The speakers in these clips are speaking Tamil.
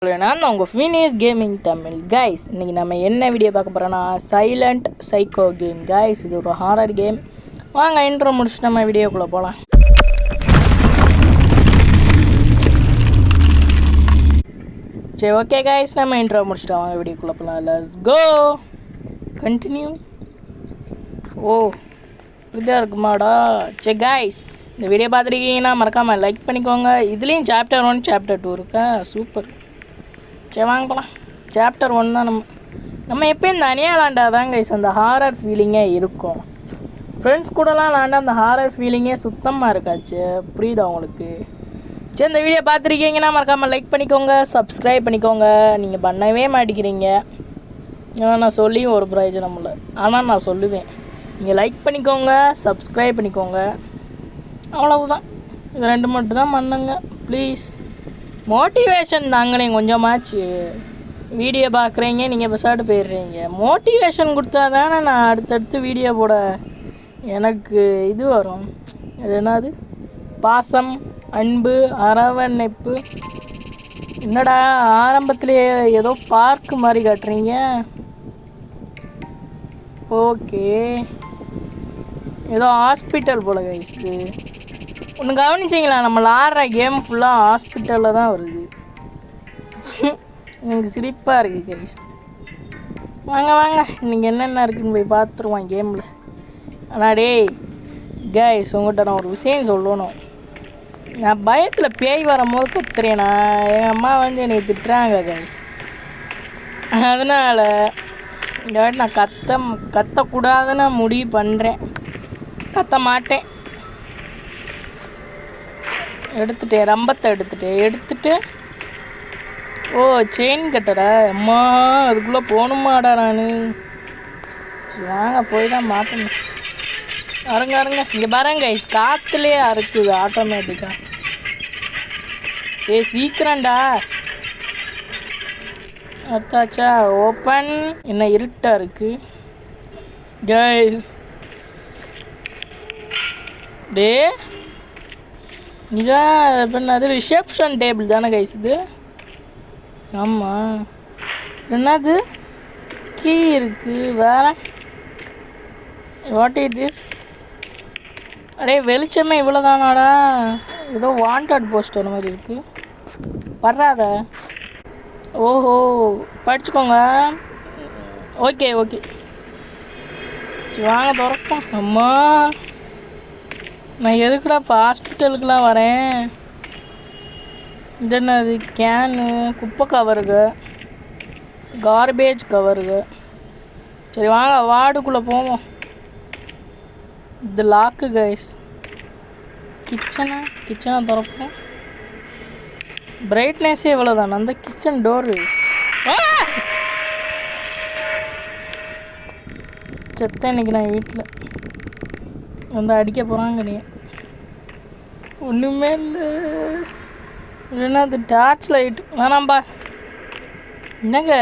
நான் உங்கள் ஃபினிஷ் கேமிங் தமிழ் கைஸ். இன்றைக்கி நம்ம என்ன வீடியோ பார்க்க போகிறோன்னா சைலண்ட் சைக்கோ கேம் கைஸ். இது ஒரு ஹாரர் கேம். வாங்க இன்ட்ரோ முடிச்சுட்டு நம்ம வீடியோக்குள்ளே போகலாம். சரி ஓகே கைஸ், நம்ம இன்ட்ரோ முடிச்சுட்டு வாங்க வீடியோக்குள்ளே போகலாம். Let's go continue. ஓ இப்படிதான் இருக்குமாடா. சரி கைஸ், இந்த வீடியோ பார்த்துருக்கீங்கன்னா மறக்காமல் லைக் பண்ணிக்கோங்க. இதுலேயும் சாப்டர் 1 சாப்டர் 2 இருக்கா, சூப்பர். சரி வாங்க போகலாம். சாப்டர் 1 தான். நம்ம எப்போயும் தனியாக விளாண்டாதான் கைஸ் அந்த ஹாரர் ஃபீலிங்கே இருக்கும். ஃப்ரெண்ட்ஸ் கூடலாம் விளாண்டா அந்த ஹாரர் ஃபீலிங்கே சுத்தமாக இருக்காச்சு. புரியுதா உங்களுக்கு? சரி, இந்த வீடியோ பார்த்துருக்கீங்கன்னா மறக்காமல் லைக் பண்ணிக்கோங்க, சப்ஸ்கிரைப் பண்ணிக்கோங்க. நீங்கள் பண்ணவே மாட்டேங்கிறீங்க. நான் சொல்லியும் ஒரு பிரயோஜனம் இல்லை, ஆனால் நான் சொல்லுவேன். நீங்கள் லைக் பண்ணிக்கோங்க, சப்ஸ்கிரைப் பண்ணிக்கோங்க, அவ்வளவுதான். இது 2 மட்டும் தான் பண்ணுங்க ப்ளீஸ். மோட்டிவேஷன் தாங்களே கொஞ்சமாச்சு. வீடியோ பார்க்குறீங்க, நீங்கள் பெசாட்டு போயிடுறீங்க. மோட்டிவேஷன் கொடுத்தா தானே நான் அடுத்தடுத்து வீடியோ போட எனக்கு இது வரும். அது என்னது, பாசம், அன்பு, அரவணைப்பு. என்னடா ஆரம்பத்துலேயே ஏதோ பார்க்கு மாதிரி காட்டுறீங்க. ஓகே, ஏதோ ஹாஸ்பிட்டல் போல கைஸ். ஒன்று கவனிச்சிங்களா, நம்ம விளாட்ற கேம் ஃபுல்லாக ஹாஸ்பிட்டலில் தான் வருது. எனக்கு சிரிப்பாக இருக்குது கைஸ். வாங்க வாங்க, இன்றைக்கி என்னென்ன இருக்குதுன்னு போய் பார்த்துருவான் கேமில். ஆனால் டேய் கைஸ், உங்கள்கிட்ட நான் ஒரு விஷயம் சொல்லணும். நான் பயத்தில் பேய் வரும்போது கத்துறேனா, எங்கள் அம்மா வந்து என்னை திட்டுறாங்க கைஸ். அதனால் இந்த வாட்டி நான் கத்தக்கூடாதுன்னு முடிவு பண்ணுறேன். கத்த மாட்டேன். எடுத்துட்டேன், ரம்பத்தை எடுத்துட்டு ஓ செயின் கட்டடா. அம்மா அதுக்குள்ளே போகணுமாடா நான். சரி வாங்க, போய் தான் மாற்றணும். அருங்க இங்கே பாருங்க கைஸ், காற்றுலேயே அறுக்குது ஆட்டோமேட்டிக்காக. சீக்கிரம்டா. அர்த்தாச்சா, ஓப்பன். என்ன இருட்டாக இருக்குது கைஸ். டே இதான் என்னது, ரிசப்ஷன் டேபிள் தானே கைஸ் இது? ஆமாம். என்னது, கீ இருக்குது வேறு. What is this? அடே வெளிச்சமே இவ்வளோ தானாடா. ஏதோ வாண்டட் போஸ்டர் மாதிரி இருக்குது. வர்றாத. ஓஹோ, படிச்சுக்கோங்க. ஓகே சரி வாங்க திறப்போம். அம்மா நான் எதுக்குடா இப்போ ஹாஸ்பிட்டலுக்கெலாம் வரேன்? இது என்னது, கேனு, குப்பை கவருங்க, கார்பேஜ் கவருங்க. சரி வாங்க வார்டுக்குள்ளே போவோம். இது லாக்கு கைஸ். கிச்சனை திறப்போம். பிரைட்னஸே இவ்வளோ தானே. அந்த கிச்சன் டோரு செத்த. இன்னைக்கு நான் வீட்டில் வந்து அடிக்க போகிறாங்க. நீ ஒன்றுமே இல்லை. இல்லைன்னா அது டார்ச் லைட் வேணாம்பா. என்னங்க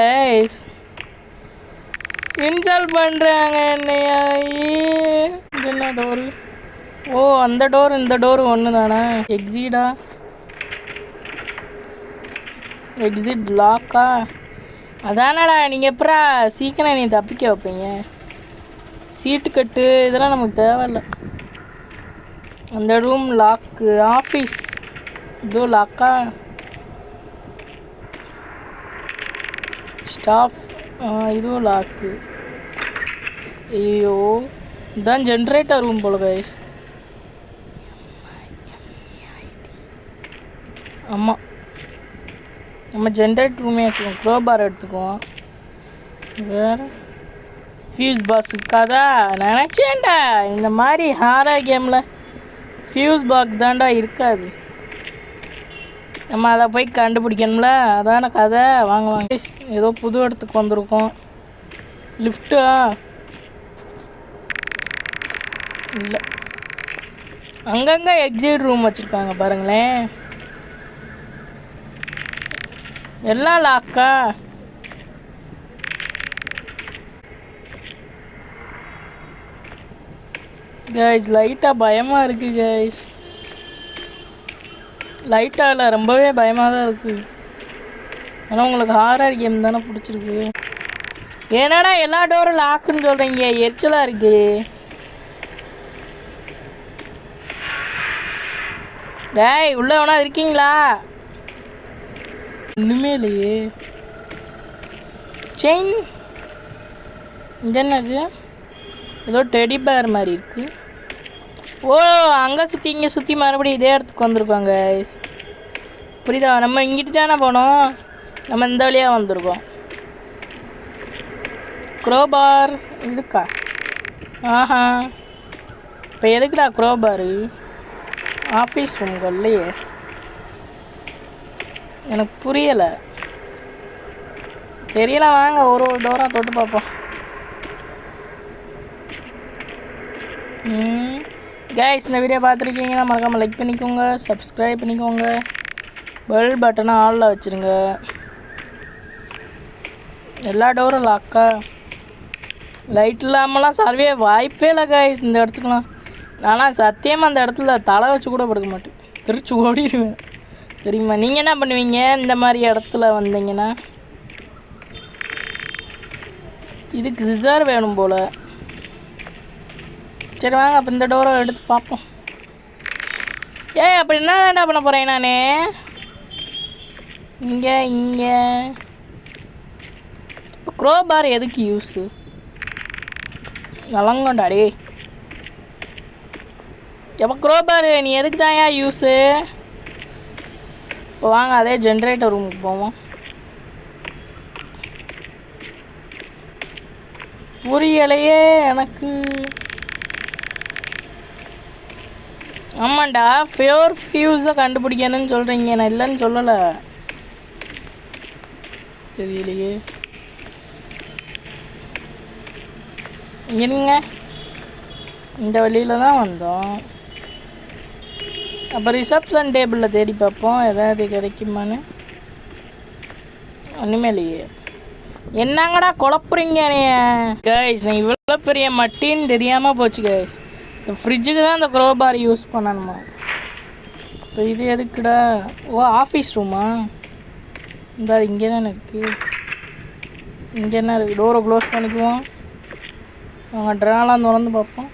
இன்ஸ்டால் பண்ணுறாங்க என்னையா? என்ன டோரு? ஓ அந்த டோர் இந்த டோரு ஒன்று தானே. எக்ஸிட் லாக்கா? அதானடா. நீங்கள் எப்படா சீக்கிரம் நீ தப்பிக்க வைப்பீங்க? சீட்டு கட்டு இதெல்லாம் நமக்கு தேவையில்லை. அந்த ரூம் லாக்கு. ஆஃபீஸ் இதோ லாக்கா? ஸ்டாஃப் இதுவும் லாக்கு. ஐயோ, இதுதான் ஜென்ரேட்டர் ரூம் போல கைஸ். ஆமாம், நம்ம ஜென்ரேட்டர் ரூமே எடுத்துக்குவோம். க்ரோபார் எடுத்துக்குவோம். வேறு ஃபியூஸ் பாக்ஸ் இருக்காதா? நினச்சேன்டா இந்த மாதிரி ஹாரர் கேமில் ஃபியூஸ் பாக்ஸ் தான்டா இருக்காது. நம்ம அதை போய் கண்டுபிடிக்கணும்ல, அதான கதை. வாங்க ஏதோ புது இடத்துக்கு வந்திருக்கோம். லிஃப்ட்டா? இல்லை, அங்கங்கே எக்ஸிட் ரூம் வச்சுருக்காங்க பாருங்களேன். எல்லாம் லாக்கா? கைஸ் லைட்டாக பயமாக இருக்குது கைஸ். லைட்டாக இல்லை, ரொம்பவே பயமாக தான் இருக்குது. ஆனால் உங்களுக்கு ஹாரர் கேம் தானே பிடிச்சிருக்கு. என்னடா எல்லா டோரும் லாக்குன்னு சொல்கிறீங்க, எரிச்சலாக இருக்கு. டேய் உள்ளே வேணா இருக்கீங்களா? ஒன்றுமே இல்லையே. செயின் இது என்னது? ஏதோ டெடி பேர் மாதிரி இருக்குது. ஓ அங்கே சுற்றி இங்கே சுற்றி மறுபடியும் இதே இடத்துக்கு வந்திருக்கோங்க. புரியுதா? நம்ம இங்கிட்டு தானே போனோம், நம்ம இந்த வழியாக வந்திருக்கோம். க்ரோபார் இதுக்கா? ஆஹா, இப்போ எதுக்குடா க்ரோபாரு? ஆஃபீஸ் ரூம்கள் இல்லையே, எனக்கு புரியலை. தெரியல, வாங்க ஒரு ஒரு டோராக தொட்டு பார்ப்போம். கைஸ் இந்த வீடியோ பார்த்துருக்கீங்கன்னா மறக்காமல் லைக் பண்ணிக்கோங்க, சப்ஸ்கிரைப் பண்ணிக்கோங்க, பெல் பட்டனை ஆலில் வச்சுருங்க. எல்லா டோரும் லாக்கா? லைட் இல்லாமலாம் சர்வே வாய்ப்பே இல்லை கைஸ் இந்த இடத்துக்குலாம். நான்லாம் சத்தியமாக அந்த இடத்துல தலை வச்சு கூட படுக்க மாட்டேன், பிரித்து ஓடிடுவேன் தெரியுமா? நீங்கள் என்ன பண்ணுவீங்க இந்த மாதிரி இடத்துல வந்தீங்கன்னா? இதுக்கு சிசர் வேணும் போல். சரி வாங்க அப்போ இந்த டோரை எடுத்து பார்ப்போம். அப்படி என்ன பண்ண போகிறேன் நான்? இங்கே இப்போ க்ரோபார் எதுக்கு யூஸு? நலங்கொண்டாடி எப்போ க்ரோபார் நீ எதுக்கு தான் யூஸு? இப்போ வாங்க அதே ஜென்ரேட்டர் ரூமுக்கு போவோம். புரியலையே எனக்கு. ஆமாண்டா ஃபியோர் ஃபியூஸை கண்டுபிடிக்கணும்னு சொல்கிறீங்க, நான் இல்லைன்னு சொல்லலை. தெரியலையே. இருங்க, இந்த வழியில் தான் வந்தோம். அப்போ ரிசப்ஷன் டேபிளில் தேடி பார்ப்போம் எதாவது கிடைக்குமான்னு. ஒன்றுமே இல்லையே. என்னங்கடா குழப்புறீங்க கைஸ்? நான் இவ்வளோ பெரிய மட்டின்னு தெரியாமல் போச்சு கைஸ். இந்த ஃப்ரிட்ஜுக்கு தான் இந்த க்ரோபார் யூஸ் பண்ணணுமா? இப்போ இது எதுக்குடா? ஓ ஆஃபீஸ் ரூமா? இந்த இங்கே தானே இருக்குது. இங்கே என்ன இருக்குது? டோரை க்ளோஸ் பண்ணிக்குவோம். அவங்க ட்ராலாம் திறந்து பார்ப்போம்.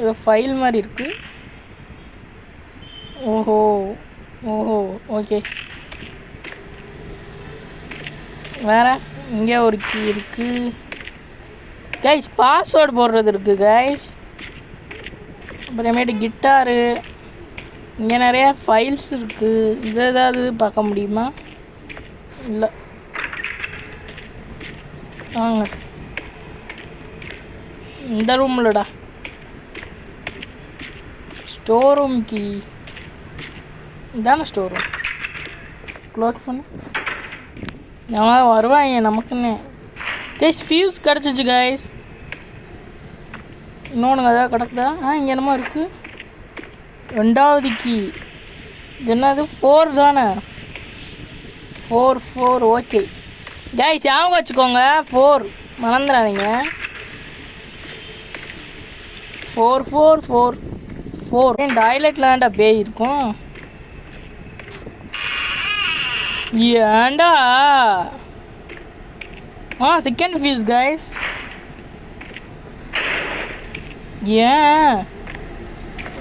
இது ஃபைல் மாதிரி இருக்குது. ஓஹோ ஓகே. வேறு இங்கே ஒரு கீ இருக்குது கைஸ். பாஸ்வேர்டு போடுறது இருக்குது கைஸ். அப்புறமேட்டு கிட்டாரு. இங்கே நிறையா ஃபைல்ஸ் இருக்குது. இது ஏதாவது பார்க்க முடியுமா? இல்லை. வாங்க இந்த ரூம்லடா. ஸ்டோர் ரூம் கீ இதானே ஸ்டோர் ரூம். க்ளோஸ் பண்ணு. எவ்வளோ வருவாங்க நமக்குன்னு. கைஸ் ஃபியூஸ் கிடச்சிச்சு கைஸ். இன்னொன்று அதாவது கிடக்குதா? இங்கே என்னமோ இருக்குது. ரெண்டாவது கீ. இது என்னது? 4 தானே? 4 ஓகே கைஸ் ஞாபகம் வச்சுக்கோங்க. 4 மறந்துடாதீங்க. 4 டாய்லெட்டில் தான்டா பேய் இருக்கும். ஏண்டா செகண்ட் ஃபியூஸ் கைஸ். ஏன்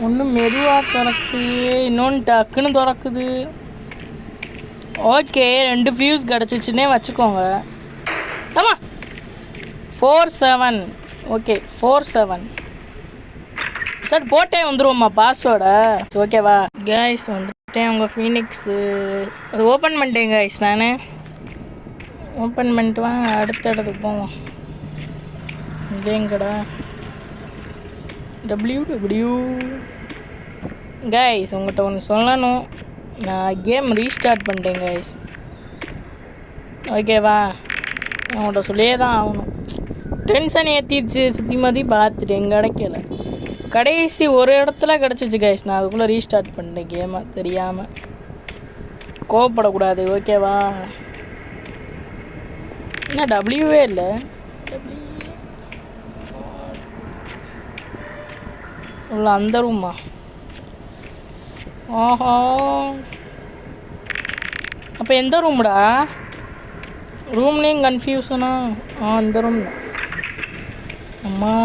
ஒன்று மெதுவாக திறக்குது, இன்னொன்று டக்குன்னு திறக்குது. ஓகே 2 ஃபியூஸ் கிடச்சிச்சுன்னே வச்சுக்கோங்க. ஆமாம் 47 ஓகே 47 சார் போட்டே வந்துடுவோம்மா பாஸ்வேர்டை. ஓகேவா கைஸ் வந்துட்டேன். உங்கள் ஃபீனிக்ஸு அது ஓப்பன் பண்ணிட்டேன் கைஸ். நான் ஓப்பன் பண்ணிட்டு வாங்க அடுத்த இடத்துக்கு போவோம். இதேங்கடா WW கைஸ். உங்கள்கிட்ட ஒன்று சொல்லணும், நான் கேம் ரீஸ்டார்ட் பண்ணிட்டேன் கைஸ். ஓகேவா நான் உங்கள்கிட்ட சொல்லியே தான் ஆகணும். டென்ஷன் ஏற்றிடுச்சு. சுற்றி மாதிரி பார்த்துட்டேன் கிடைக்கல. கடைசி ஒரு இடத்துல கிடச்சிச்சு கைஸ். நான் அதுக்குள்ளே ரீஸ்டார்ட் பண்ணிட்டேன் கேமை தெரியாமல். கோவப்படக்கூடாது ஓகேவா? என்ன டபிள்யூவே இல்லை. உள்ள அந்த ரூமா? ஆஹா அப்போ எந்த ரூம்டா? ரூம்லேயும் கன்ஃபியூஷனா? அந்த ரூம் தான். அம்மா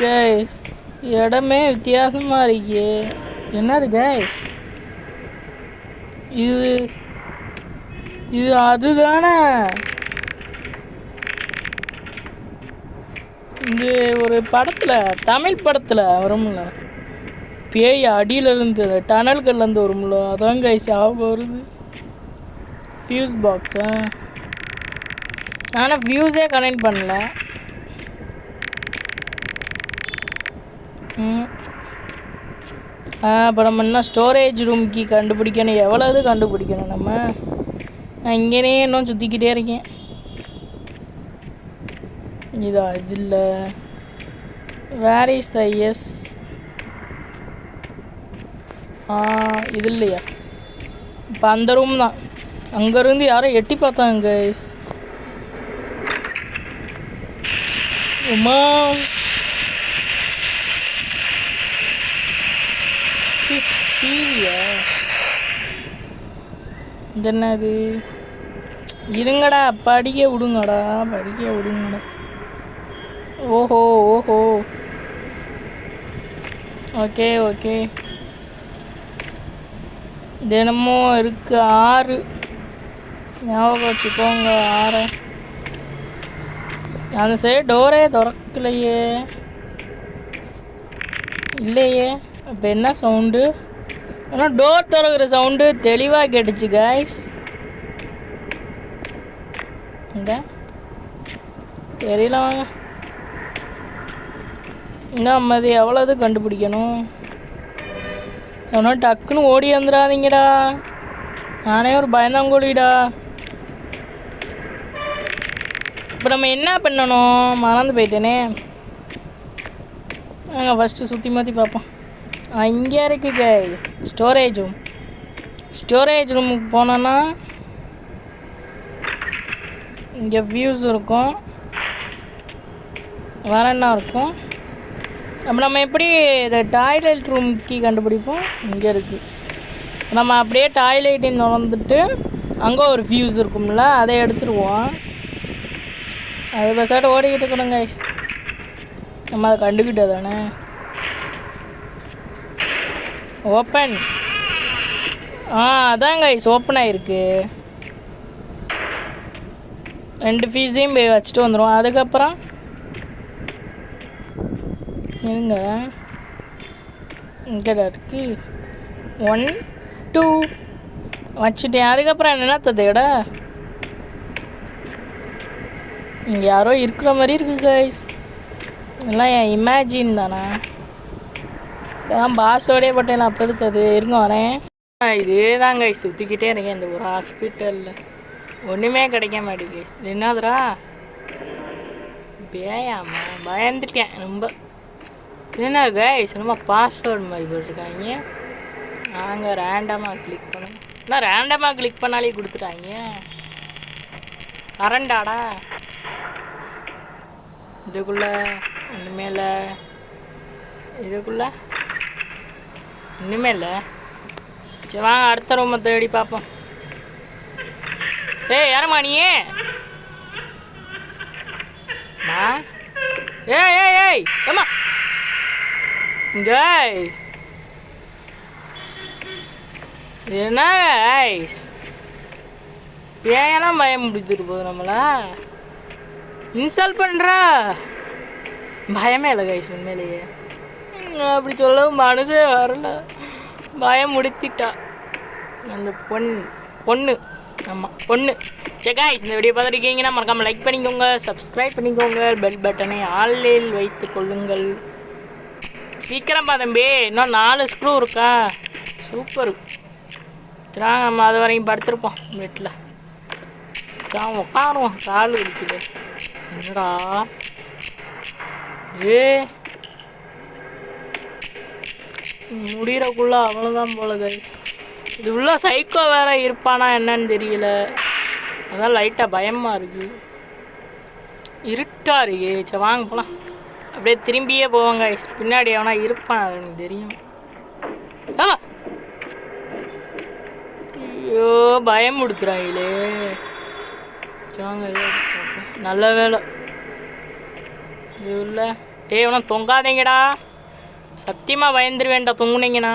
கைஸ், இடமே வித்தியாசமாக இருக்கே. என்னது கைஸ் இது? இது அதுதானே? இது ஒரு படத்தில், தமிழ் படத்தில் வரும்ல, பேய் அடியிலேருந்து டனல்கள்லேருந்து வரும்ல, அதான் கைஸ் ஞாபகம் வருது. ஃபியூஸ் பாக்ஸா? ஆனால் ஃபியூஸே கனெக்ட் பண்ணல. இப்போ நம்ம இன்னும் ஸ்டோரேஜ் ரூம்க்கு கண்டுபிடிக்கணும். எவ்வளவு கண்டுபிடிக்கணும் நம்ம? நான் இங்கேனே இன்னும் சுற்றிக்கிட்டே இருக்கேன். இதா? இது இல்லை. Where is the S? இது இல்லையா? இப்போ அந்த ரூம் தான். அங்கேருந்து யாரும் எட்டி பார்த்தாங்க கைஸ். உமா டிவியா? இது என்னது? இருங்கடா, படிக்க விடுங்கடா, படிக்க விடுங்கடா. ஓஹோ ஓஹோ, ஓகே ஓகே. தினமும் இருக்கு 6. ஞாபகம் வச்சுக்கோங்க 6. அந்த சைடு டோரே திறக்கலையே. இல்லையே. அப்போ என்ன சவுண்டு? ஆனால் டோர் திறக்கிற சவுண்டு தெளிவாக கேட்டுச்சு கைஸ். இங்கே தெரியல, வாங்க. இன்னும் அது எவ்வளோது கண்டுபிடிக்கணும்? எவனோ டக்குன்னு ஓடி வந்துடாதீங்கடா, நானே ஒரு பயந்தாங்கோழிடா. இப்போ நம்ம என்ன பண்ணணும்? மறந்து போயிட்டேனே. நாங்கள் ஃபஸ்ட்டு சுற்றி மாற்றி பார்ப்போம். இங்கே இருக்குது கைஸ் ஸ்டோரேஜ் ரூம். ஸ்டோரேஜ் ரூமுக்கு போனோன்னா இங்கே வியூஸ் இருக்கும், வேற என்ன இருக்கும்? அப்போ நம்ம எப்படி இந்த டாய்லெட் ரூம் கீ கண்டுபிடிப்போம்? இங்கே இருக்குது. நம்ம அப்படியே டாய்லெட்டின்னு வந்துட்டு அங்கே ஒரு வியூஸ் இருக்கும்ல, அதை எடுத்துருவோம். அது பஸ்ஸாட்டு ஓடிக்கிட்டு இருக்கணும் கைஸ். நம்ம அதை கண்டுக்கிட்டே தானே. ஓப்பன். அதான் கைஸ் ஓப்பன் ஆகிருக்கு. 2 ஃபீஸையும் போய் வச்சுட்டு வந்துடுவோம். அதுக்கப்புறம் இருங்க, இங்கே இருக்கு 1 2 வச்சுட்டேன். அதுக்கப்புறம் என்னென்னா ததையோட இங்கே யாரோ இருக்கிற மாதிரி இருக்குது கைஸ். எல்லாம் என் இமேஜின் தானே. இதான் பாஸோடே போட்டேன். அப்போ எதுக்கு அது? இருங்க வரேன். இதே தான் கைஸ் சுற்றிக்கிட்டே இருக்கேன் இந்த ஒரு ஹாஸ்பிட்டலில். ஒன்றுமே கிடைக்க மாட்டேங்குது கைஸ். என்னதுரா? பேயாமா? பயந்துட்டேன் ரொம்ப. என்ன கைஸ் நம்ம பாஸ்வேர்டு மாதிரி போட்டிருக்காங்க. நாங்கள் ரேண்டமாக கிளிக் பண்ணோம். ஆனால் ரேண்டமாக கிளிக் பண்ணாலே கொடுத்துட்டாங்க. கரண்டாடா இதுக்குள்ளே? ஒன்றுமே இல்லை. இதுக்குள்ளே ஒன்றுமே இல்லை. சரி வாங்க அடுத்த ரூமை தேடி பார்ப்போம். ஏய் யாரம்மா நீ? ஏய் ஏய் ஏய் ஏம்மா கைஸ், என்ன கைஸ் ஏன் பயம் முடிச்சுட்டு போகுது நம்மளா? இன்ஸ்டால் பண்ணுறா? பயமே இல்லை கைஸ் உண்மையிலேயே. அப்படி சொல்லவும் மனசே வரல. பயம் முடித்திட்டா அந்த பொண்ணு. ஆமாம் பொண்ணு. சரி கைஸ், இந்த வீடியோ பார்த்துருக்கீங்கன்னா மறக்காமல் லைக் பண்ணிக்கோங்க, சப்ஸ்கிரைப் பண்ணிக்கோங்க, பெல் பட்டனை ஆளில் வைத்து கொள்ளுங்கள். சீக்கிரமா தம்பி, இன்னும் 4 ஸ்க்ரூ இருக்கா? சூப்பர். திராங்க நம்ம அது வரைக்கும் படுத்துருப்போம் வீட்டில். உட்காருவோம், கால் இருக்குது. என்னடா முடிகிறக்குள்ள அவ்வளோதான் போல கைஸ். இது உள்ள சைக்கோ வேற இருப்பானா என்னன்னு தெரியல. அதான் லைட்டாக பயமாக இருக்குது, இருட்டாக இருக்கு. சரி வாங்க போகலாம். அப்படியே திரும்பியே போவாங்க கைஸ். பின்னாடி எவனா இருப்பான், அது எனக்கு தெரியும். ஐயோ பயம் கொடுத்துறாங்களே. வாங்க நல்ல வேலை இல்லை. ஏய் இவனை தொங்காதீங்கடா, சத்தியமாக பயந்துருவேன்டா தொங்குனீங்கண்ணா.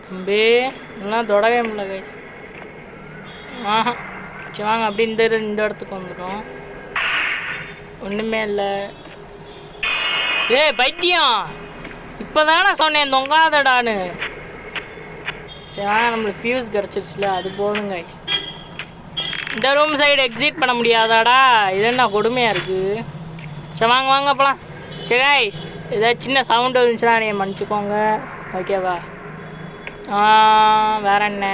தம்பி இன்னும் தொடவே முடியல கைஸ். ஆஹா சரி வாங்க அப்படி இந்த இடத்துக்கு வந்துடும். ஒன்றுமே இல்லை. ஏய் பைத்தியம், இப்போ தானே சொன்னேன் தொங்காதடான்னு. சரி வாங்க நம்மளுக்கு ஃபியூஸ் கிடச்சிருச்சுல, அது போதும் கைஸ். இந்த ரூம் சைடு எக்ஸிட் பண்ண முடியாதாடா, இது என்ன கொடுமையாக இருக்குது. சரி வாங்க வாங்க அப்பலாம். சரி கைஸ் ஏதாவது சின்ன சவுண்டு இருந்துச்சுன்னா நீங்கள் மன்னிச்சிக்கோங்க, ஓகேவா? வேற என்ன?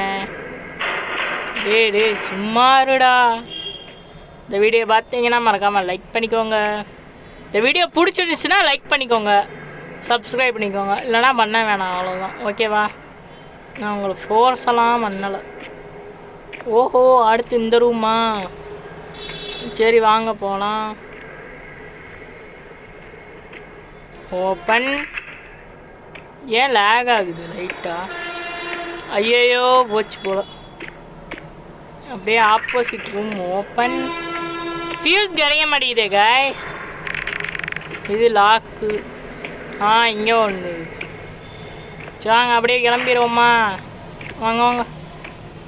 டேய் சும்மா இருடா. இந்த வீடியோ பார்த்தீங்கன்னா மறக்காமல் லைக் பண்ணிக்கோங்க. இந்த வீடியோ பிடிச்சிருந்துச்சுன்னா லைக் பண்ணிக்கோங்க, சப்ஸ்கிரைப் பண்ணிக்கோங்க, இல்லைனா பண்ண வேணாம், அவ்வளோதான், ஓகேவா? நான் உங்களை ஃபோர்ஸ் எல்லாம் பண்ணலை. ஓஹோ அடுத்து இந்த ரூமா? சரி வாங்க போகலாம். ஓப்பன். ஏன் லேக் ஆகுது லைட்டாக? ஐயோ போச்சு போல. அப்படியே ஆப்போசிட் ரூம் ஓப்பன். ஃபியூஸ் கிடைக்க மாட்டேங்குதே கைஸ். இது லாக்கு. இங்கே ஒன்று. வாங்க அப்படியே கிளம்பிடுவோமா? வாங்க வாங்க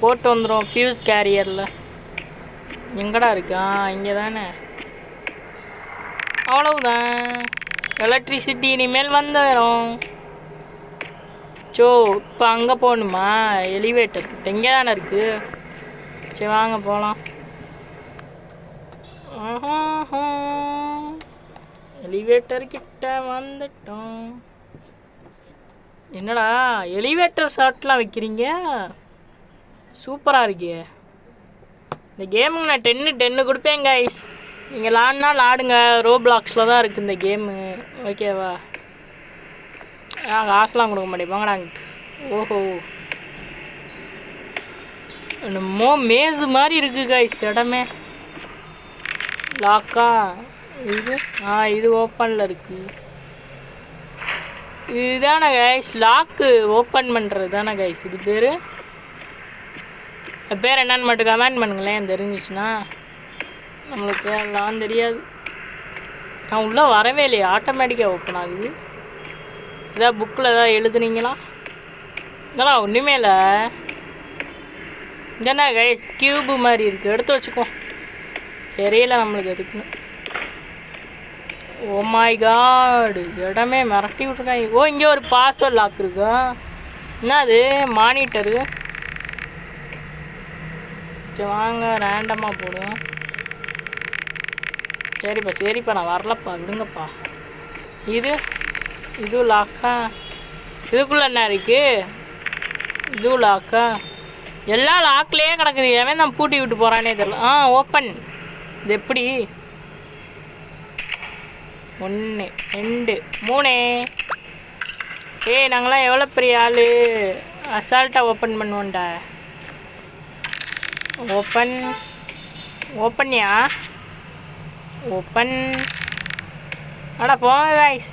போட்டு வந்துடும் ஃபியூஸ் கேரியரில். எங்கடா இருக்கா? இங்கே தானே. அவ்வளவுதான், எலக்ட்ரிசிட்டி இனிமேல் வந்துடும். இப்போ அங்கே போகணுமா? எலிவேட்டர் எங்கே தானே இருக்குது. சரி வாங்க போகலாம். எலிவேட்டர் கிட்ட வந்துட்டோம். என்னடா எலிவேட்டர் ஷாட்லாம் வைக்கிறீங்க, சூப்பராக இருக்கே. இந்த கேமுக்கு நான் 10 கொடுப்பேன் கைஸ். நீங்கள் விளாட்னா ஆடுங்க, ரோப்ளாக்ஸில் தான் இருக்குது இந்த கேமு, ஓகேவா? காசுலாம் கொடுக்க மாட்டேன் போங்கடாங்கிட்டு. ஓஹோ என்னமோ மேஸு மாதிரி இருக்குது கைஸ் இடமே. லாக்கா இது? இது ஓப்பனில் இருக்குது. இதுதானே கைஸ் லாக்கு ஓப்பன் பண்ணுறது தானே கைஸ் இது பேர். பேர் என்னன்னு மட்டும் கமெண்ட் பண்ணுங்களேன் தெரிஞ்சிச்சுன்னா. நம்மளுக்கு பேர்லாம் தெரியாது. நான் உள்ளே வரவே இல்லையே, ஆட்டோமேட்டிக்காக ஓப்பன் ஆகுது. ஏதாவது புக்கில் ஏதாவது எழுதுனீங்களா? இதெல்லாம் ஒன்றுமே இல்லை. இதென்ன கைஸ் கியூபு மாதிரி இருக்குது, எடுத்து வச்சுக்கோ. தெரியல நம்மளுக்கு எதுக்குன்னு. ஓ மை காட் இடமே மிரட்டி விட்ருக்காங்க. ஓ இங்கே ஒரு பாஸ்வேர்ட் லாக் இருக்கா? என்ன அது? மானிட்டரு. சரி வாங்க ரேண்டமாக போடுவோம். சரிப்பா நான் வரலப்பா, விடுங்கப்பா. இதுவும் லாக்கா? இதுக்குள்ளே என்ன இருக்குது? இதுவும் லாக்கா? எல்லாம் லாக்லேயே கிடக்குது. ஏன் நான் பூட்டி விட்டு போகிறானே தெரியல. ஓப்பன். இது எப்படி? 1 2 3. நாங்களாம் எவ்வளோ பெரிய ஆள், அசால்ட்டாக ஓப்பன் பண்ணுவோண்டா. ஓப்பன்யா ஓப்பன். போங்க கைஸ்.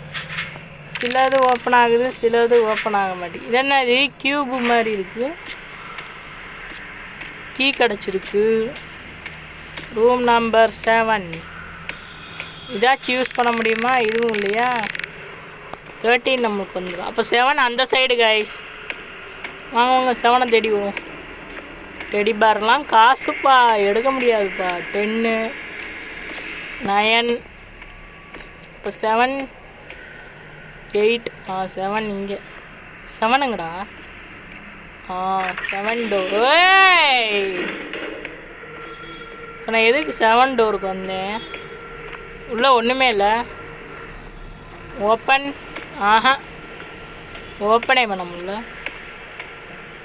சிலது ஓப்பன் ஆகுது, சிலது ஓப்பன் ஆக மாட்டேங்குது. இது என்ன இது? கியூபு மாதிரி இருக்குது. கீ கிடச்சிருக்கு. Room number 7. இதாச்சும் யூஸ் பண்ண முடியுமா? இதுவும் இல்லையா? 13 நம்மளுக்கு வந்துடும். அப்போ 7 அந்த சைடு கைஸ். வாங்க 7 தேடி வரும். டெடி பார்லாம் காசுப்பா, எடுக்க முடியாதுப்பா. 10 9. இப்போ 7 8. 7 இங்கே. 7ங்கடா. 7 டோர். இப்போ நான் எதுக்கு 7 டோருக்கு வந்தேன்? உள்ளே ஒன்றுமே இல்லை. ஓப்பன். ஓப்பனே பண்ண முடியல.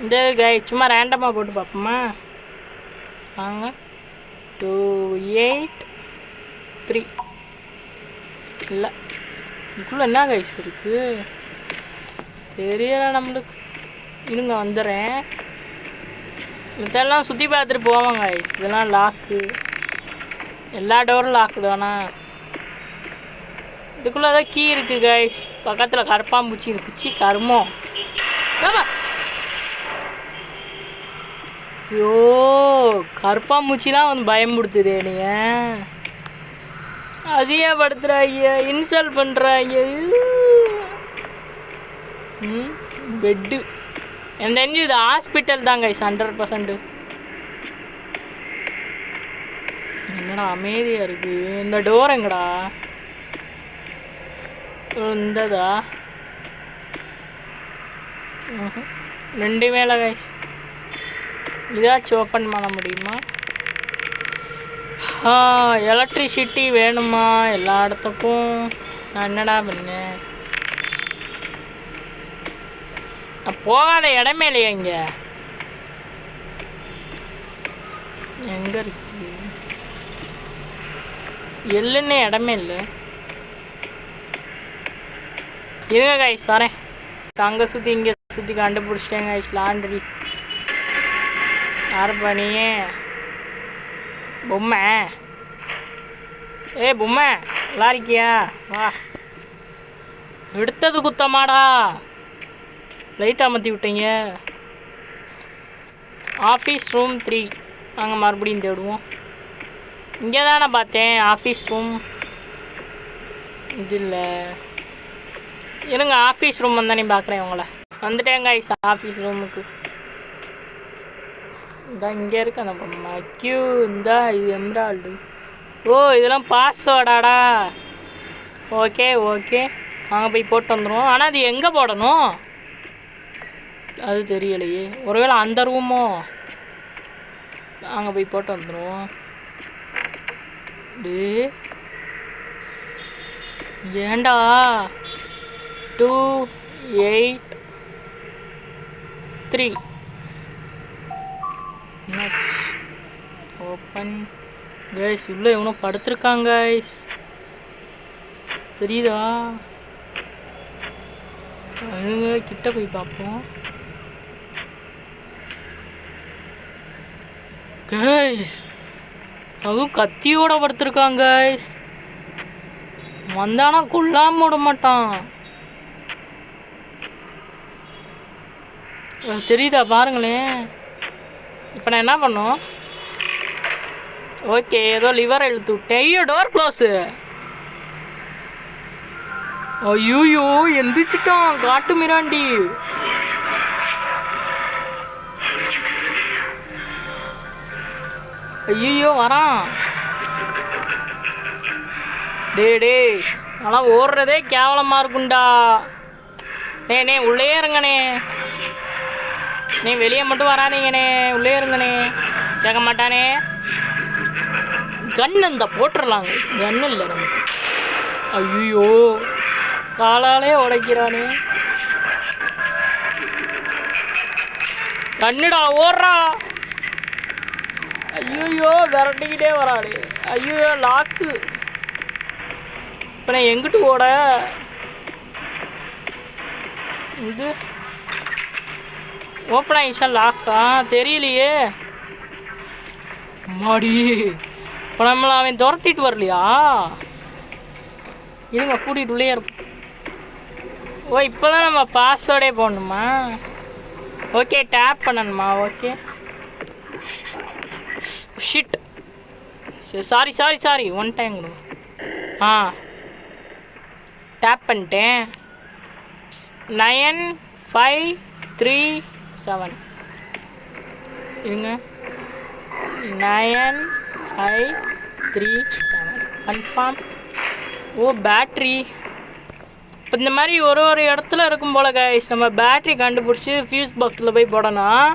இந்த கை சும்மா ரேண்டமாக போட்டு பார்ப்போமா? வாங்க 2 8 3. இல்லை இதுக்குள்ளே என்ன கைஸ் இருக்குது தெரியலை நம்மளுக்கு. இருங்க வந்துடுறேன். இதெல்லாம் சுற்றி பார்த்துட்டு போவாங்க கைஸ். இதெல்லாம் லாக்கு, எல்லா டோரும் லாக்கு தானா? இதுக்குள்ளே தான் கீ இருக்குது கைஸ். பக்கத்தில் கருப்பாம்பூச்சி இருக்குச்சு. கருமம். ஐயோ கருப்பாம்பூச்சிலாம் வந்து பயமுடுத்துதே நீ அசியப்படுத்துறாங்க இன்சல்ட் பண்ணுறாங்க பெட்டு எனக்கு தெரிஞ்சு இது ஹாஸ்பிட்டல் தாங்க 100%. என்னடா அமைதியாக இருக்குது இந்த டோர் எங்கடா இந்ததா 2 மேலே கைஸ் இதாச்சும் ஓப்பன் பண்ண முடியுமா? எலக்ட்ரிசிட்டி வேணுமா எல்லா இடத்துக்கும்? நான் என்னடா பண்ணேன் போகாத இடமே இல்லையா இங்கே எங்கே இருக்கு எல்லுன்னு இடமே இல்லை. இருங்க கைஸ் வரேன். அங்கே சுற்றி இங்கே சுற்றி கண்டுபிடிச்சிட்டேங்க கைஸ். லாண்ட்ரி யார் பண்ணியே பொம்மை பொம்மை நல்லா இருக்கியா வா. எடுத்தது குத்தமாடா லைட் அமர்த்தி விட்டீங்க. ஆஃபீஸ் ரூம் 3 நாங்கள் மறுபடியும் தேடுவோம். இங்கே தானே பார்த்தேன் ஆஃபீஸ் ரூம். இது இல்லை இருங்க ஆஃபீஸ் ரூம் வந்தானே பார்க்குறேன் உங்களை. வந்துட்டேங்க ஐஸ் ஆஃபீஸ் ரூமுக்கு. இந்த இங்கே இருக்கு அந்த பொம்மை கியூ. இந்த இது எம்ரால்டு. ஓ இதெல்லாம் பாஸ்வேர்டாடா. ஓகே ஓகே நாங்கள் போய் போட்டு வந்துடுவோம். ஆனால் அது எங்கே போடணும் அது தெரியலையே. ஒருவேளை அந்த ரூமோ அங்கே போய் போட்டு வந்துடுவோம். டே ஏண்டா 283 ஓப்பன் கைஸ். உள்ளே எவனோ படுத்துருக்காங்க கைஸ் தெரியுதா? அழுங்க கிட்ட போய் பார்ப்போம் கைஸ். அதுவும் கத்தியோட படுத்துருக்காங்க கைஸ். வந்தானா கொல்லாம விட மாட்டான். தெரியுதா பாருங்களேன். இப்போ நான் என்ன பண்ணோம்? ஓகே ஏதோ லிவர் இழுத்து விட்டேன். ஐயோ டோர் க்ளோஸு. ஐயோயோ எந்திரிச்சிட்டான் காட்டு மிராண்டி. ஐயோ வரான். டே ஆனால் ஓடுறதே கேவலமாக இருக்குண்டா. நே உள்ளே இருங்கண்ணே. நீ வெளியே மட்டும் வராதீங்கண்ணே உள்ளே இருங்கண்ணே. கேட்க மாட்டானே. கன்று இந்த போட்டுடலாங்க. கன்று இல்லை நமக்கு. ஐயோ காலாலே உடைக்கிறானே. கண்ணுடா ஓடுறா. ஐயோ விரட்டிக்கிட்டே வராளே. ஐயோ லாக்கு. இப்போ நான் எங்கிட்டு ஓட? இது ஓப்பன் ஆகிடுச்சா லாக்கா தெரியலையே. மாடி இப்போ நம்மளை அவன் துரத்திட்டு வரலையா? இருங்க கூட்டிகிட்டு உள்ளே இருக்கும். ஓ இப்போ தான் நம்ம பாஸ்வேர்டே போடணுமா? ஓகே டேப் பண்ணணுமா? Okay shit sorry one time tap பண்ணிட்டேன். 9537 இருங்க 9537 கன்ஃபார்ம். ஓ பேட்ரி. இப்போ இந்த மாதிரி ஒரு இடத்துல இருக்கும் போல் கைஸ். நம்ம பேட்ரி கண்டுபிடிச்சி ஃபியூஸ் பாக்ஸில் போய் போடணும்.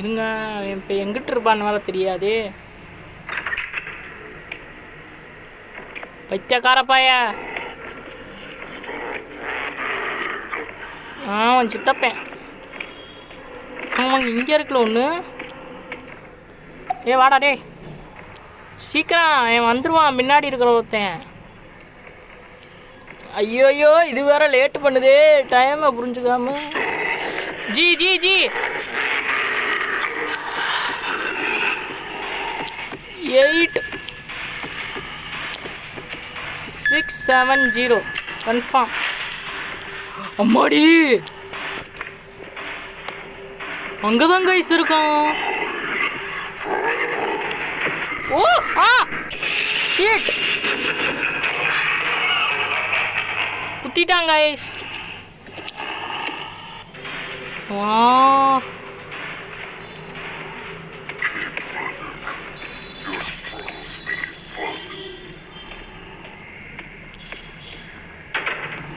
இருங்க இப்போ எங்கிட்டு இருப்பான்னு வேறு தெரியாது. பைத்தியக்காரப்பாய அவன் சித்தப்பேன். ஆமாங்க இங்கே இருக்குல்ல ஒன்று. வாடா டே சீக்கிரம் அவன் வந்துடுவான். முன்னாடி இருக்கிற ஒருத்தன். ஐயோயோ இது வேற லேட்டு பண்ணுதே. டைமை புரிஞ்சுக்காம. G 8670 confirm. அம்மாடி அங்கதான் கைஸ் இருக்கான். ஓ ஆ ஷிட், குத்திட்டாங்க கைஸ். வா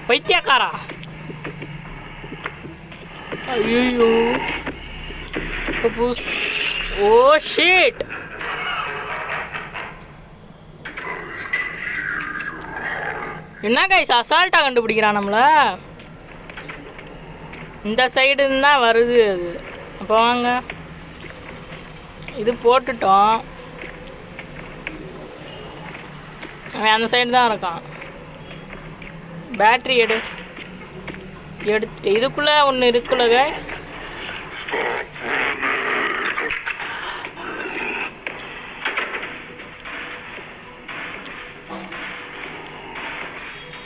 பைத்தியக்காரா. ஐயோ ஓ ஷிட். என்ன கைஸ் அசால்ட்டாக கண்டுபிடிக்கிறான் நம்மள. இந்த சைடு தான் வருது அது. அப்போ வாங்க, இது போட்டுட்டோம். அவன் அந்த சைடு தான் இருக்கான். பேட்ரி எடுத்துட்டு இதுக்குள்ளே ஒன்று இருக்குல்ல கைஸ்.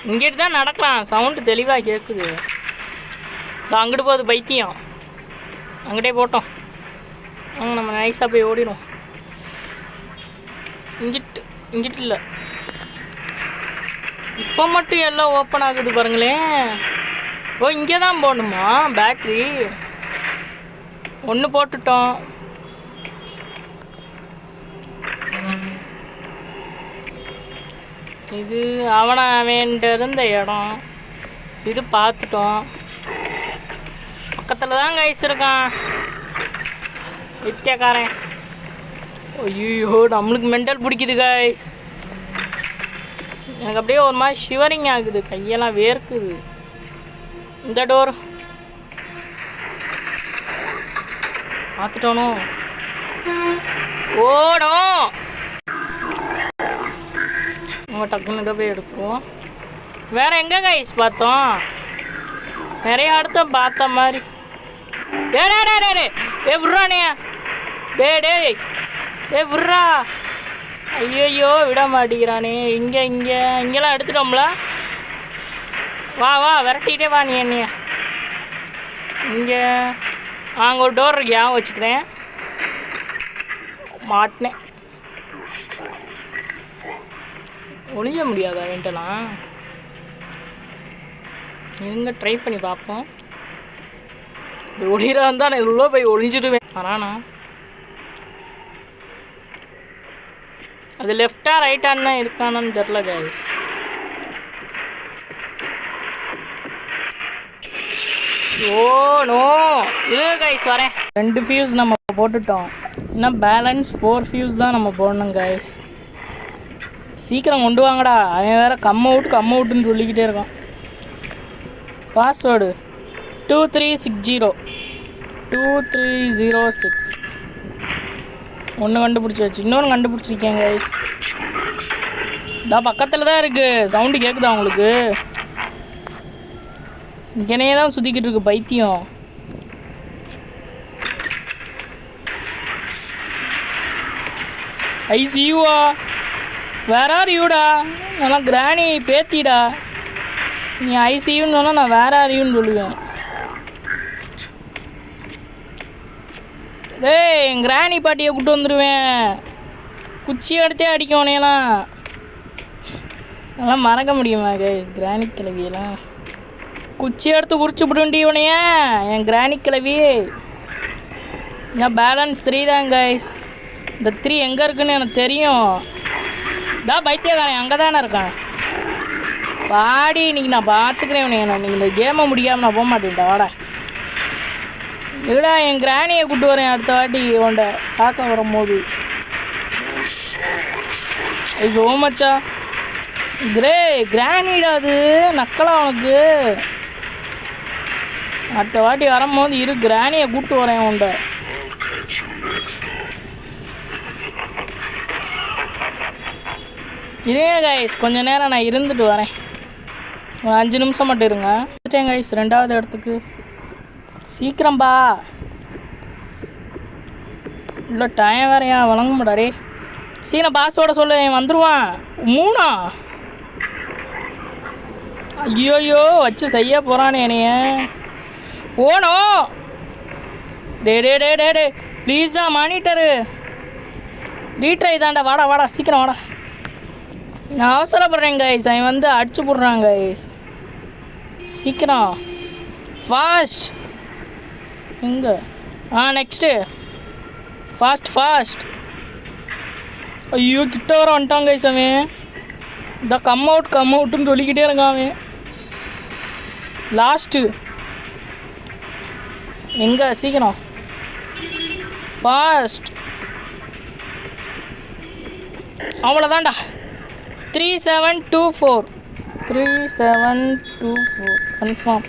இங்கிட்டு தான் நடக்கலாம், சவுண்டு தெளிவாக கேட்குது. அங்கிட்டு போகுது பைத்தியம், அங்கிட்டே போட்டோம். அங்கே நம்ம நைஸாக போய் ஓடிடும். இங்கிட்டு இல்லை, இப்போ மட்டும் எல்லாம் ஓப்பன் ஆகுது பாருங்களேன். ஓ இங்கே தான் போடணுமா பேட்ரி? ஒன்று போட்டுட்டோம். இது அவன்கிட்ட இருந்த இடம், இது பார்த்துட்டோம். பக்கத்தில் தான் கைஸ் இருக்கான் வித்தியக்காரன். ஐயோ நம்மளுக்கு மெண்டல் பிடிக்குது கைஸ். எனக்கு அப்படியே ஒரு மாதிரி ஷிவரிங் ஆகுது, கையெல்லாம் வேர்க்குது. இந்த டோர் பார்த்துட்டோனோ, ஓடும். நம்ம டக்குன்னு போய் எடுத்துருவோம். வேற எங்கே கைஸ் பார்த்தோம்? நிறைய இடத்த பார்த்த மாதிரி. ஏ விட்றானே, டே விட்றா. ஐயோ விட மாட்டேங்கிறானே. இங்கெல்லாம் எடுத்துட்டோம்ல. வா விரட்டிகிட்டே வா. நீ என்னைய இங்கே அங்கே ஒரு டோர் இருக்கு, ஞாபகம் வச்சுக்கிறேன். மாட்டினேன். ஒளிய முடியாதா வேண்டலாம்? எங்கே ட்ரை பண்ணி பார்ப்போம். ஒளிரா இருந்தால் நான் இவ்வளோ போய் ஒளிஞ்சிடுவேன். வரானா? அது லெஃப்டா ரைட்டான்னு இருக்கானு தெரில கைஸ். ஓ நோ, இது கைஸ் வரேன். 2 ஃபியூஸ் நம்ம போட்டுட்டோம். இன்னும் பேலன்ஸ் 4 ஃபியூஸ் தான் நம்ம போடணும் கைஸ். சீக்கிரம் கொண்டு வாங்கடா. அவன் வேறு கம் அவுட்டுன்னு சொல்லிக்கிட்டே இருக்கான். பாஸ்வேர்டு 2360 2306. ஒன்று கண்டுபிடிச்சி வச்சு, இன்னொன்று கண்டுபிடிச்சிருக்கேன் கைஸ். இதான் பக்கத்தில் தான் இருக்குது. சவுண்டு கேட்குதா உங்களுக்கு? இங்கனே தான் சுற்றிக்கிட்டு இருக்கு பைத்தியம். ஐசியூவா? வேற ஆர் யூடா? நல்லா கிராணி பேத்திடா. நீ ஐசியூன்னு சொன்னால் நான் வேற ஆரியூன்னு சொல்லுவேன். டேய் என் கிராணி பாட்டியை கூப்பிட்டு வந்துடுவேன். குச்சி எடுத்தே அடிக்கும் உனையெல்லாம். அதெல்லாம் மறக்க முடியுமா கிராணி கிளவியெல்லாம்? குச்சி எடுத்து குறிச்சு விடுண்டி உனைய என் கிராணி கிளவி. நான் பேலன்ஸ் 3 தான் கைஸ். இந்த 3 எங்கே இருக்குன்னு எனக்கு தெரியும். தான் பைத்தியக்காரன் அங்கே தானே இருக்கான். பாடி இன்னைக்கு நான் பார்த்துக்கிறேன் உனைய. நீங்கள் இந்த கேமை முடியாமல் நான் போக மாட்டேன்டா. வாடா இல்லைடா, என் கிராணியை கூப்பிட்டு வரேன் அடுத்த வாட்டி உன்ட பார்க்க வரும்போது. இது ஓமச்சா கிராணிடா, அது நக்கலா உனக்கு. அடுத்த வாட்டி வரும்போது இரு, கிராணியை கூப்பிட்டு வரேன் உன்ட. இதே கைஸ் கொஞ்ச நேரம் நான் இருந்துட்டு வரேன். ஒரு 5 நிமிஷம் மட்டும் இருங்க. வந்துட்டேன் கைஸ் 2வது இடத்துக்கு. சீக்கிரம்பா, இல்லை டைம் வேறையா வழங்க மாட்டாரே. சீன பாஸோட சொல்ல வந்துடுவான். 3 ஐயோயோ வச்சு செய்ய போகிறானே என்னைய. ஓனோ டே ப்ளீஸா மானிட்டரு ரீட்ரை தாண்டா. வாடா சீக்கிரம் வாடா. நான் அவசரப்படுறேன் கைஸ். அவன் வந்து அடிச்சு போடுறான் கைஸ். சீக்கிரம் ஃபாஸ்ட். எங்கே நெக்ஸ்ட்டு ஃபாஸ்ட். ஐயோ கிட்ட வர வந்துட்டான் கைஸ். அவன் இந்த கம் அவுட்டுன்னு சொல்லிக்கிட்டே இருக்கான் அவன். லாஸ்ட்டு எங்கே சீக்கிரம் ஃபாஸ்ட். அவ்வளோதான்டா. 3724 கன்ஃபார்ம்.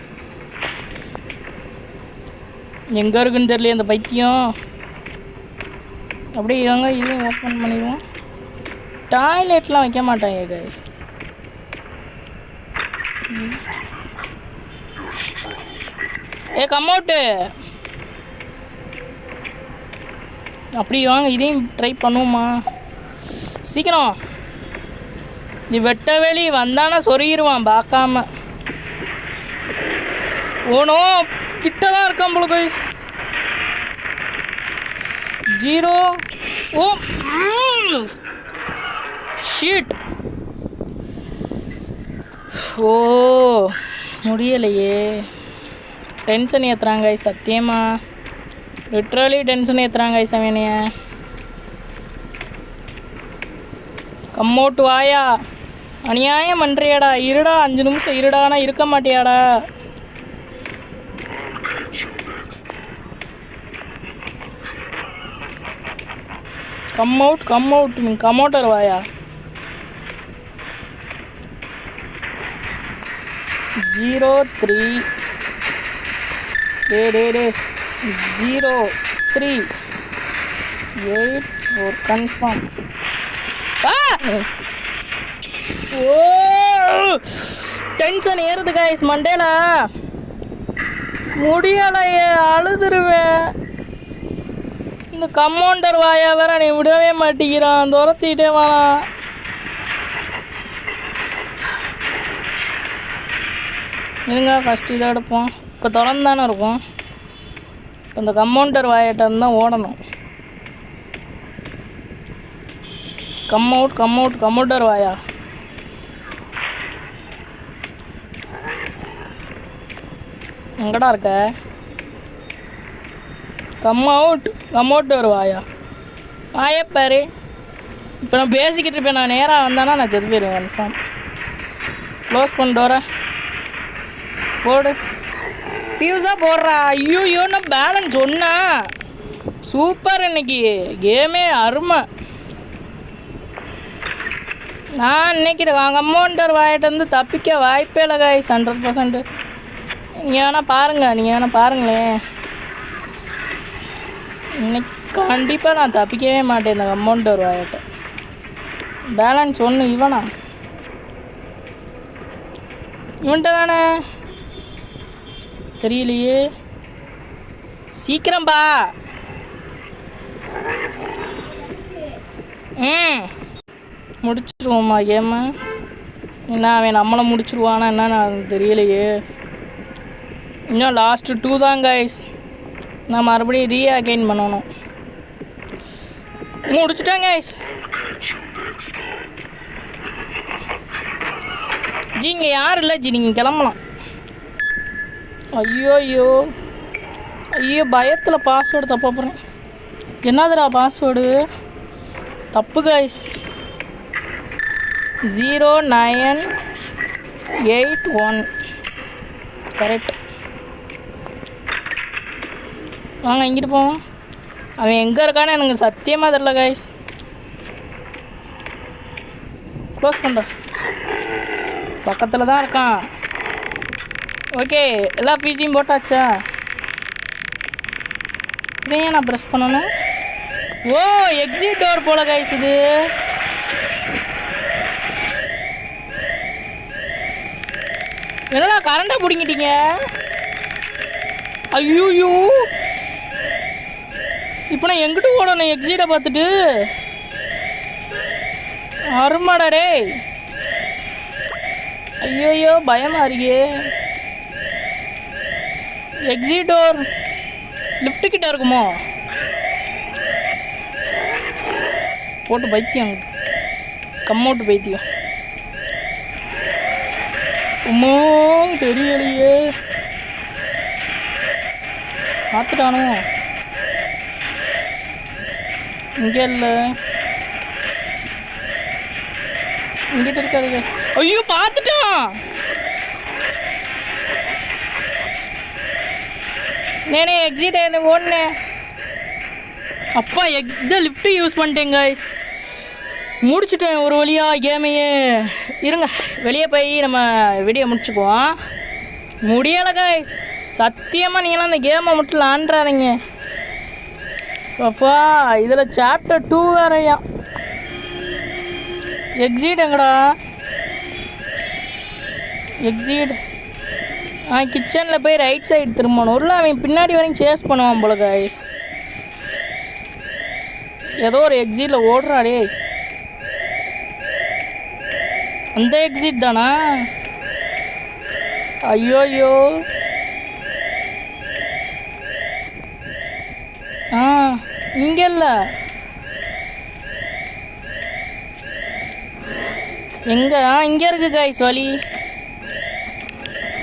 எங்கே இருக்குன்னு தெரியல அந்த பைத்தியம். அப்படியே இவங்க இதையும் ஓப்பன் பண்ணிடுவோம். டாய்லெட்லாம் வைக்க மாட்டாங்க கைஸ். Come out. அப்படி வாங்க இதையும் ட்ரை பண்ணுவோமா சீக்கிரம். நீ வெட்ட வெளி வந்தானா சொருகிடுவான் பார்க்காம. ஓனோ கிட்ட தான் இருக்கான் போல கைஸ். 0 ஓ ஷீட். ஓ முடியலையே. டென்ஷன் ஏற்றுறாங்க கைஸ். சத்தியமா லிட்ரலி டென்ஷன் ஏற்றுறாங்க கைஸ். அவனைய கம்மோட்டு வாயா. அநியாயம் பண்ணுறியாடா. இருடா 5 நிமிஷம் இருடானா இருக்க மாட்டியாடா. கம் அவுட் நீ கம் அவுட்டர் வாயா. 03 0384 கன்ஃபார்ம். ஓ டென்ஷன் ஏறுது கைஸ் மண்டேல. முடியலையே அழுதுருவேன். இந்த கம்பவுண்டர் வாயா வேற நீ விடவே மாட்டேங்கிறான். துரத்திட்டே வாழாம். இருங்க ஃபஸ்ட்டு இதை எடுப்போம். இப்போ திறந்தானே இருக்கும். இப்போ இந்த கம்பவுண்டர் வாயிட்ட தான் ஓடணும். கம் அவுட் கம்பவுண்டர் வாயா. எங்கடா இருக்க? கம் அவுட் வாயா. வாயப்பாரு. இப்போ நான் பேசிக்கிட்டு இருப்பேன். நான் நேராக வந்தானா நான் செத்து போயிடுவேன் கன்ஃபார்ம். க்ளோஸ் பண்ணிட்டு வரேன். போடு ஃபியூஸாக போடுறா. ஐயோ நான் பேலன்ஸ் ஒன்றா. சூப்பர். இன்னைக்கு கேமே அருமை. நான் இன்னைக்கு கம்பவுண்டர் வாயிட்டு வந்து தப்பிக்க வாய்ப்பே இல்லை கைஸ். 100%. நீங்கள் வேணால் பாருங்களேன். இன்னைக்கு கண்டிப்பாக நான் தப்பிக்கவே மாட்டேன் இந்த கம்பவுண்டர் வாயிட்ட. பேலன்ஸ் ஒன்று இவன்ட்ட தானே தெரியலையே. சீக்கிரம்பா. முடிச்சிருவோம்மா கேமு. என்ன அவன் நம்மளை முடிச்சிருவானா என்னன்னு தெரியலையே. இன்னும் லாஸ்ட்டு 2 தான் கைஸ். நான் மறுபடியும் ரீஅகைன் பண்ணணும். முடிச்சுட்டேன் கைஸ். ஜி இங்கே யாரும் இல்லை ஜி. நீங்கள் கிளம்பலாம். ஐயோ பயத்தில் பாஸ்வேர்டு தப்பாக போகிறேன். என்னதுடா பாஸ்வேர்டு தப்பு கைஸ். 0981 கரெக்ட். வாங்க இங்கிட்டு போவோம். அவன் எங்கே இருக்கான்னு எனக்கு சத்தியமாக தெரியல கைஸ். க்ளோஸ் பண்ணுறேன். பக்கத்தில் தான் இருக்கான். ஓகே எல்லா பிஜியும் போட்டாச்சா? இதையே நான் ப்ரெஸ் பண்ணணும். ஓ எக்ஸிட் டோர் போல கைஸ் இது. என்னடா கரண்டை பிடிங்கிட்டீங்க? ஐயோ இப்போ நான் எங்கிட்ட ஓடணும் எக்ஸிட்டை பார்த்துட்டு? அருமாடா டே. ஐயோ பயமாக இருக்கே. எக்ஸிட் டோர் லிஃப்ட்டு கிட்ட இருக்குமோ? போட்டு பைத்தியம், கம்மோட்டு பைத்தியம். உம்மோ தெரியலையே, பார்த்துட்டானோ? இங்கே இல்லை, இங்கிட்ட இருக்காது. ஐயோ பார்த்துட்டான். நேனே எக்ஸிட் ஆகிடு ஓடுனே. அப்பா இதை லிஃப்ட்டு யூஸ் பண்ணிட்டேன் கைஸ். முடிச்சுட்டேன் ஒரு வழியாக கேமையே. இருங்க வெளியே போய் நம்ம வீடியோ முடிச்சுக்குவோம். முடியலை கைஸ், சத்தியமாக நீங்களாம் அந்த கேமை மட்டும் விளாண்டுறாதீங்க. அப்பா இதில் சாப்டர் 2 வேறையா. எக்ஸிட் எங்கடா? எக்ஸிட் கிச்சனில் போய் ரைட் சைடு திரும்பணும். உள்ள அவன் பின்னாடி வரைக்கும் சேஸ் பண்ணுவான் போல கைஸ். ஏதோ ஒரு எக்ஸிட்டில் ஓடுறாடே. அந்த எக்ஸிட் தானா? ஐயோயோ. இங்கே இல்லை, எங்கே? இங்கே இருக்குது கைஸ் வழி.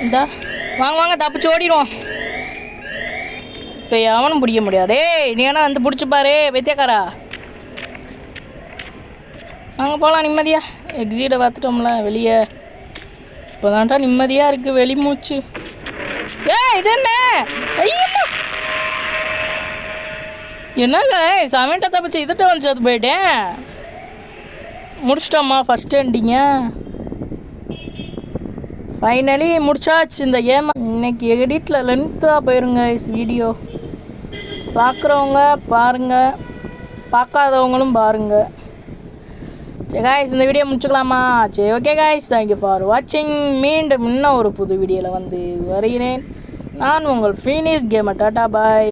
இந்தா வாங்க வாங்க, தப்பிச்சு ஓடிடுவோம். இப்போ அவனும் பிடிக்க முடியாதே. நீ ஏன்னா வந்து பிடிச்சிப்பாரு வெத்தியக்காரா. வாங்க போகலாம் நிம்மதியாக. எக்ஸிட்டை பார்த்துட்டோம்ல வெளியே. இப்போ தான்டா நிம்மதியாக இருக்குது வெளி மூச்சு. இது என்ன? ஐயோ என்னங்க சமையல்கிட்ட தப்பிச்சு இதுகிட்ட வந்து சேர்த்து போயிட்டேன். முடிச்சிட்டோம்மா ஃபஸ்ட் எண்டிங்க. ஃபைனலி முடிச்சாச்சு இந்த கேம். இன்னைக்கு எடிட்டில் லென்த்தாக போயிருங்க வீடியோ. பார்க்குறவங்க பாருங்கள், பார்க்காதவங்களும் பாருங்கள். சரி காய்ஸ், இந்த வீடியோ முடிச்சுக்கலாமா? சரி ஓகே காய்ஸ், தேங்க்யூ ஃபார் வாட்சிங். மீண்டும் இன்னும் ஒரு புது வீடியோவில் வந்து வருகிறேன். நான் உங்கள் ஃபீனிஷ் கேமர். டாட்டா பாய்.